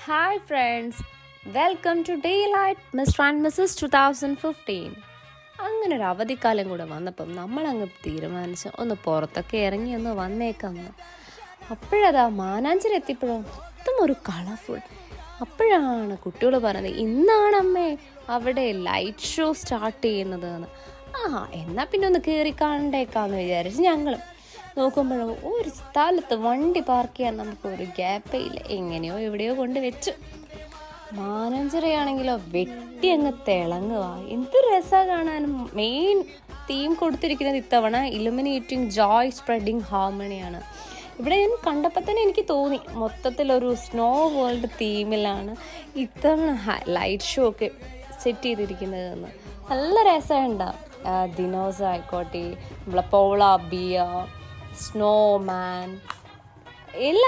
Hi friends, welcome to Daylight Mr. and Mrs. 2015. അങ്ങനെ ഒരു അവധിക്കാലം കൂടെ വന്നപ്പം നമ്മളങ്ങ് തീരുമാനിച്ചു ഒന്ന് പുറത്തൊക്കെ ഇറങ്ങി ഒന്ന് വന്നേക്കാമെന്ന്. അപ്പോഴതാ മാനാഞ്ചിറ എത്തിയപ്പോഴോ മൊത്തം ഒരു കളർഫുൾ. അപ്പോഴാണ് കുട്ടികൾ പറഞ്ഞത് ഇന്നാണ് അമ്മേ അവിടെ ലൈറ്റ് ഷോ സ്റ്റാർട്ട് ചെയ്യുന്നത് എന്ന്. എന്നാൽ പിന്നെ ഒന്ന് കയറി കാണണ്ടേക്കാന്ന് വിചാരിച്ച് ഞങ്ങളും നോക്കുമ്പോഴോ ഒരു സ്ഥലത്ത് വണ്ടി പാർക്ക് ചെയ്യാൻ നമുക്കൊരു ഗ്യാപ്പേ ഇല്ല. എങ്ങനെയോ എവിടെയോ കൊണ്ട് വെച്ചു. മാനാഞ്ചിറയാണെങ്കിലോ വെട്ടി അങ്ങ് തിളങ്ങുക. എന്ത് രസമാണ് കാണാനും. മെയിൻ തീം കൊടുത്തിരിക്കുന്നത് ഇത്തവണ ഇലുമിനേറ്റിംഗ് ജോയ് സ്പ്രെഡിങ് ഹാർമണിയാണ്. ഇവിടെ ഞാൻ കണ്ടപ്പോൾ തന്നെ എനിക്ക് തോന്നി മൊത്തത്തിലൊരു സ്നോ വേൾഡ് തീമിലാണ് ഇത്തവണ ലൈറ്റ് ഷോ ഒക്കെ സെറ്റ് ചെയ്തിരിക്കുന്നതെന്ന്. നല്ല രസമുണ്ടാവും. ദിനോസ് ആയിക്കോട്ടെ, നമ്മളെ പോള ബിയ, സ്നോമാൻ എല്ലാം